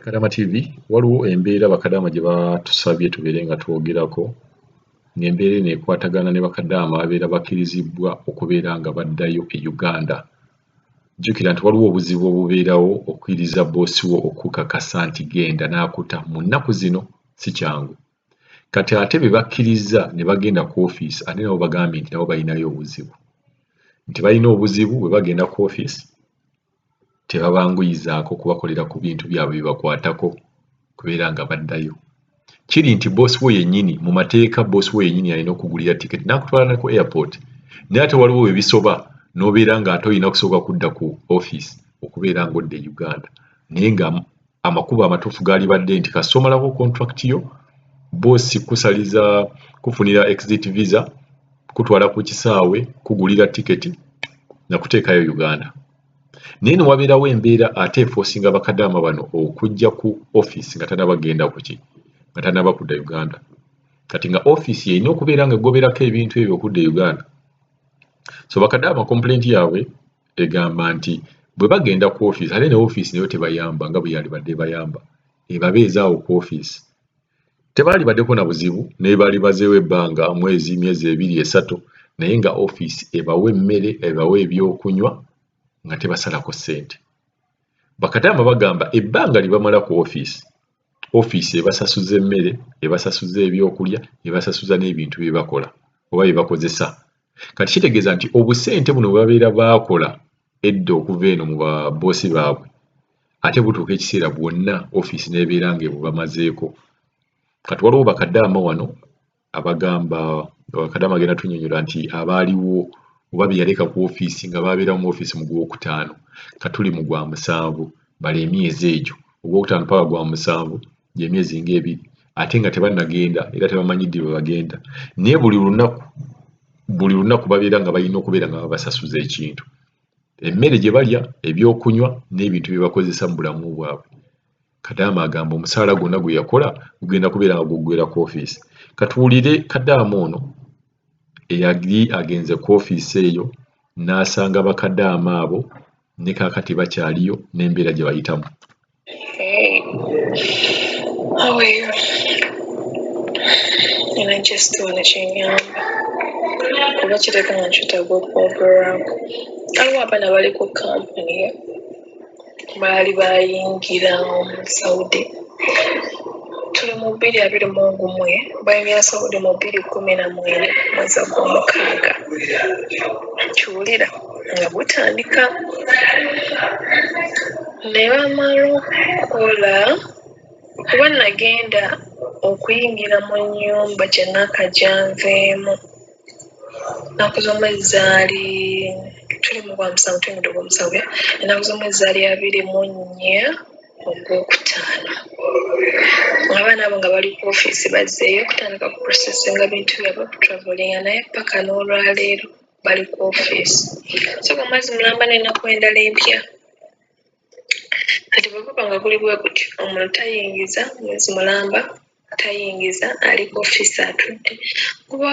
Kadama TV waliwo embeera bakadaama gye batusabye tubeere nga twogerako ng'embeera eno ekwatagana ne bakadaama ababeera bakkirizibwa okubeera nga baddayo e Uganda. Jjukira nti waliwo obuzibu obubeerawo okukkiriza boosi wo okukakasa nti genda n'akuta mu nnaku zino si kyangu. Kati ate be bakkiriza ne bagenda ku ofiisi ate nabo bagambye nti nabo balinayo obuzibu. Nti balina obuzibu bwe bagenda ku ofiisi tebabanguyizaako kubakolera ku bintu byabwe bibakwatako kubeera nga baddayo. Kiri nti boosi we yennyini mu mateeka boosi we yennyini alina okugulira tiketi n'akutwala ne ku airport. Naye ate waliwo we bisoba n'obeera ng'ate olina kusooka kudda ku ofiisi okubeera ng'odda e Uganda. Naye nga amakubo amatuufu gaali badde nti kasita omalako contract yo boosi kusaliza kufunira exit visa kutwala ku kisaawe kugulira tiketi nakuteekayo Uganda. Naye ne wabeerawo embeera ate efoosinga bakadaama bano okujja ku ofiisi nga tannabagenda ku ki nga tannaba kudda Uganda. Kati nga ofiisi erina okubeera nga egoberako ebintu ebyo okudda e Uganda. So bakadaama complaint yaabwe egamba nti bwe bagenda ku ofiisi ate ne ofiisi nayo tebayamba nga bwe yali badde bayamba ebabeezaawo ku ofiisi. Tebaali baddeko na buzibu naye baali bazeewo ebbanga myezi 2-3 naye nga ofiisi ebawa emmere ebawa ebyokunywa nga tebasalako ssente. Bakadaama bagamba ebbanga lye bamala ku ofiisi ebasasuza emmere ebasasuza ebyokulya ebasasuza n'ebintu bye bakola oba bye bakozesa. Kati kitegeeza nti obusente buno bwe babeera baakola edda okuva eno mu baboosi baabwe ate butuuka ekiseera bwonna ofiisi n'ebeera ng'ebubamazeeko. Kati waliwo bakadaama wano abagamba bakadaama agenda tunnyonnyola nti abaaliwo oba bye yaleka ku ofiisi nga babeera mu ofiisi mu Gwokutaano katuli mu Gwamusanvu bali emyezi egyo Ogwokutaano paka Gwamusanvu gy'emyezi ng'ebiri ate nga tebannagenda era tebamanyidde bwe bagenda. Naye buli lunaku babeera nga balina okubeera nga babasasuza ekintu, emmere gye balya, ebyokunywa n'ebintu bye bakozesa mu bulamu bwabwe. Kadaama agamba omusaala gwonna gwe yakola gugenda kubeera nga guggwera ku ofiisi. Katuwulire Kadaama ono eyali agenze ku ofiisi eyo n'asanga bakadaama abo ne kaakati bakyaliyo n'embeera gye bayitamu. Hey, how are you? And I just want to change kuba kireka nga nkitagwa okwogeraako. Aliwo abaana bali ku kampuni baali bayingira mu Saudi. Tuli mu 2021 bayingira Saudi mu 2019 mwezi gw'omukaaga. Kiwulira nga butandika ne bamala okukola kuba nagenda okuyingira mu nnyumba gye nakajjanveemu ennaku z'omwezi zaali tuli mu Gwamusanvu tuyingidde Gwamusanvu ennaku z'omwezi zaali 24 Ogwokutaano. Abaana abo nga bali ku ofiisi bazzeeyo okutandika ku processinga bintu byabwe okutravalinga naye paka n'olwaleero bali ku ofiisi. So omwezi mulamba n'ennaku endala empya. Kati bwe guba nga guli bwe gutyo omuntu tayingiza mwezi mulamba tayingiza ali ku ofiisi atudde kuba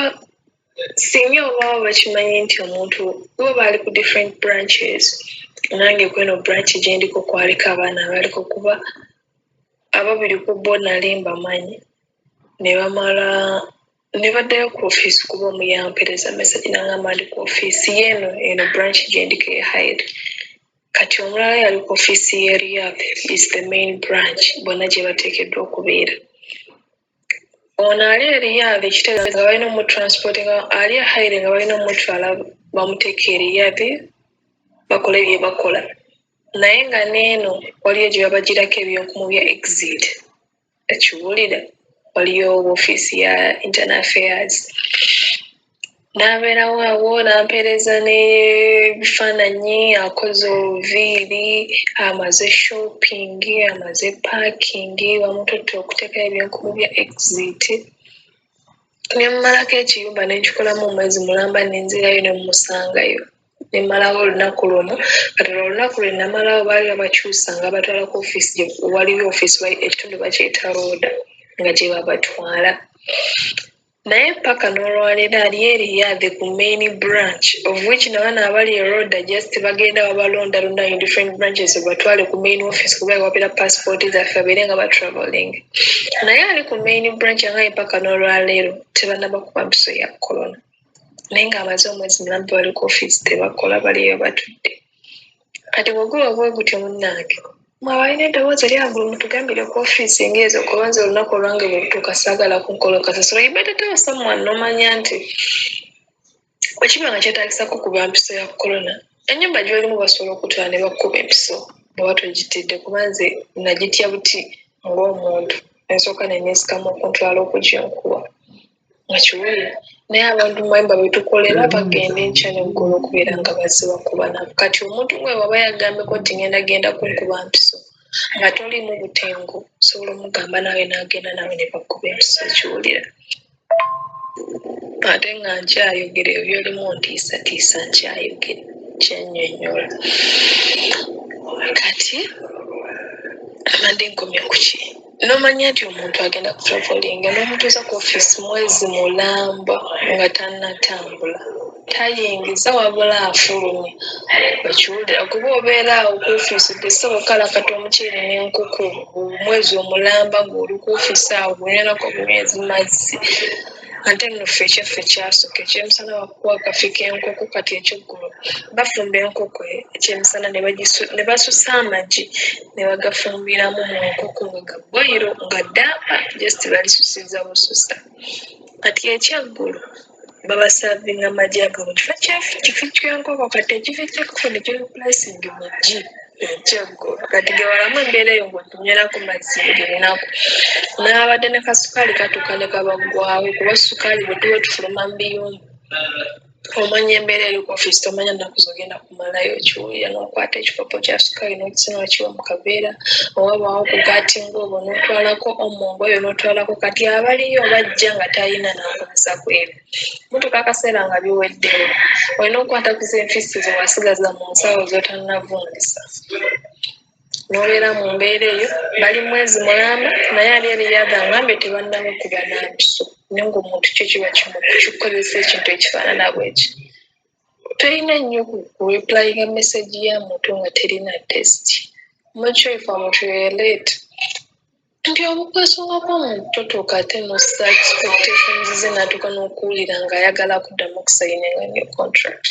singa obaawo bakimanyi nti omuntu kuba baali ku different branches nange kweno branch gye ndiko kwaliko abaana abaliko kuba ababiri ku bo nali mbamanyi ne bamala ne baddayo ku ofiisi kuba omu yampereza message nangamba ndi ku ofiisi yeeno eno branch gye ndiko e Hyde. Kati omulala yali ku ofiisi ye Riyadh is the main branch bonna gye bateekeddwa okubeera. Ono ali e Riyadh ekitegeeza nga balina omutransport nga ali e Hyde nga balina omutwala bamuteeka e Riyadh bakola bye bakola. Naye nga n'eno waliyo gye babagirako ebyokumu bya exit. Ekiwulira waliyo ofiisi ya internal affairs. N'abeerawo awo n'ampeereza n'ebifaananyi akoze obuviiri amaze shopping amaze parking bamututte okuteeka ebyokumu bya exit. Ne mmalako ekiyumba ne nkikolamu omwezi mulamba n'enzirayo ne mmusangayo. Ne mmalawo olunaku luno kati olunaku lwe namalawo baali babakyusa nga batwala ku ofiisi waliyo ofiisi ekitundu bakyeta rooda nga gye babatwala. naye paka n'olwaleero ali eriyadde ku main branch of which nabaana abali eroda just bagenda babalondalonda in different branches batwale ku main office kuba wapera passport zaffe babeere nga batraveling naye ali ku main branch nga paka n'olwaleero tebanabakuba mpiso ya corona naye ng'amaze omwezi mulambe bali ku office tebakola baliyo batudde kati bweguba bwe gutyo munnange mwabalina eddoboozi lyagulu mutugambire ku ofiisi ng'ezo kubanza olunaku olwange bwe lutuuka saagala kunkola kasasiro ibeteteo someone nomanya nti wekiba nga kyetaagisa kukuba mpiso ya corona ennyumba gy'olimu basobola okutwala ne bakkuba empiso bweba togitidde kubanze nagitya buti ng'omuntu ensooka neneesikamu okuntwala okuginkuba nga kiwulira naye abantu mayimba betukolera bagenda enkya neggulu okubeera nga bazze bakuba nabo kati omuntu gwe waba yagambeko nti genda kunkuba mpiso nga tolimu butengu osobola omugamba nawe n'agenda nawe ne bakkuba empiso kiwulira ate nga nkyayogera ebyo byolimu ntiisatiisa nkyayogera kyennyonnyola kati abadde nkomye ku ki nomanya nti omuntu agenda kutravelinga n'omutuuza ku ofiisi mwezi mulamba nga tannatambula tayingiza wabula afulumye ekiwulira kuba obeera awo ku ofiisi tesaba okalakata omuceere n'enkuku omwezi omulamba ng'oli ku ofiisi awo bunywera bunywezi mazzi ate nno ffe ekyaffe kyasooka ekyemisana bakuwa akafi k'enkoko kati ekyeggulu bafumba enkoko ekyemisana ne basusa amagi ne bagafumbiramu mu nkoko nga gaboyiro nga ddamba just balisusiza bususa kati ekyeggulu babasavinga amagi ago mu kifo ky'enkoko kati ekifo ky'enkoko ne kiripulasingi mu ggi ekyeggulu kati gewalamu embeera eyo ng'otunywerako mazzi ng'erinaku n'abadde ne kasukaali katuuka ne kabaggwawo kuba sukaali bwe tuba tufuluma mu biyumba omanya embeera eri ku ofiisi tomanya nnaku zogenda kumalayo kiwulira n'okwata ekikopo kya sukaali n'okisena wakiwa mu kaveera owabaawo kugatinga obwo n'otwalako omongo oyo n'otwalako kati abaliyo bajja nga talina n'akomeza ku ebyo mutuuka akaseera nga biweddewo olina okukwata ku z'enfiisi ze wasigaza mu nsawo z'otannavundisa n'obeera mu mbeera eyo bali mwezi mulamba naye ali eriyadde angambye tebannaba kuba na mpiso naye ng'omuntu kyo kiba kikukozesa ekintu ekifaanana bweki tolina nnyo kureplyinga message ya muntu nga terina test mukyo ifa muntu yeleeta nti obukwesongako omuntu totuuka ate nossa expectations ze natuuka n'okuwulira ng'ayagala kuddamu okusayininga new contract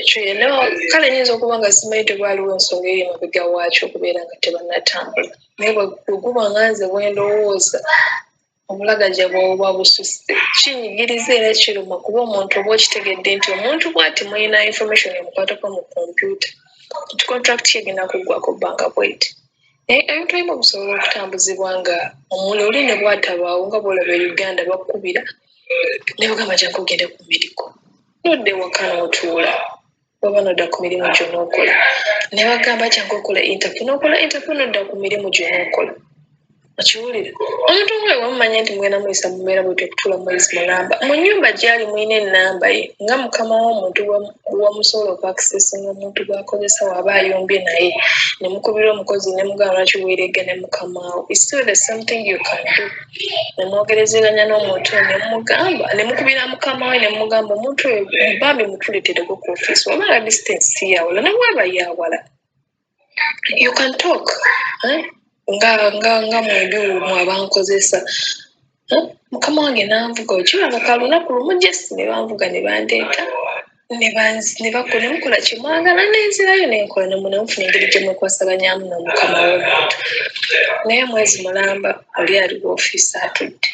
ekyo yena kale nyinza okuba nga simanyi tebwaliwo ensonga eri emabega waakyo okubeera nga tebannatambula naye bweguba nga nze bwendowooza obulagaja bw'oba bususe kinyigiriza era kiruma kuba omuntu oba okitegedde nti omuntu bw'ati mulina information emukwatako mu kompyuta nti contract yegenda kuggwako bbanga bweti naye ebintu ebimu bisobola okutambuzibwa nga omuloli ne bwatabaawo nga bwolaba e Uganda bakkubira ne bagamba jangu ogende ku miriko nodde waka n'otuula oba nodda ku mirimu gyo n'okola ne bagamba jangu okola interview n'okola interview nodda ku mirimu gyo n'okola okiwulira omuntu nga wamumanya nti mugenda muyisa mu mbeera bwetyo okutuula mwezi mulamba mu nnyumba gyali mulina ennamba ye nga mukama w'omuntu wamusobola okuakisesinga omuntu bw'akozesa waba ayombye naye ne mukubira omukozi ne mugamba lwaki weeregga ne mukama wo is still the same thing you can do ne mwogerezeganya n'omuntu ne mugamba ne mukubira mukama we ne mugamba omuntu oyo bambi mutuleetereko ku ofiisi oba nga distance yawala ne bwaba yawala you can talk nga mwebiwumu abankozesa mukama wange nanvuga okibanga kalunaku lumu jesi ne banvuga ne bandeeta ne mukola kyemwagala nenzirayo nenkola nemunamufuna engeri gyemwekwasaganyamu nomukama w'omuntu naye mwezi mulamba oli ali ku ofiisi atudde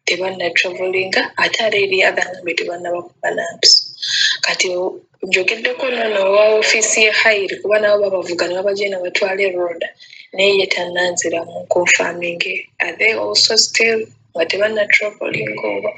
tebannatravelinga ate ala eri agambe tebannabakuba nampiso kati njogeddeko nono owa ofiisi ye hayiri kuba nabo babavuga ne babagenda batwala eroda naye ye tannanzira mu confirming are they also still nga tebannatravelinga oba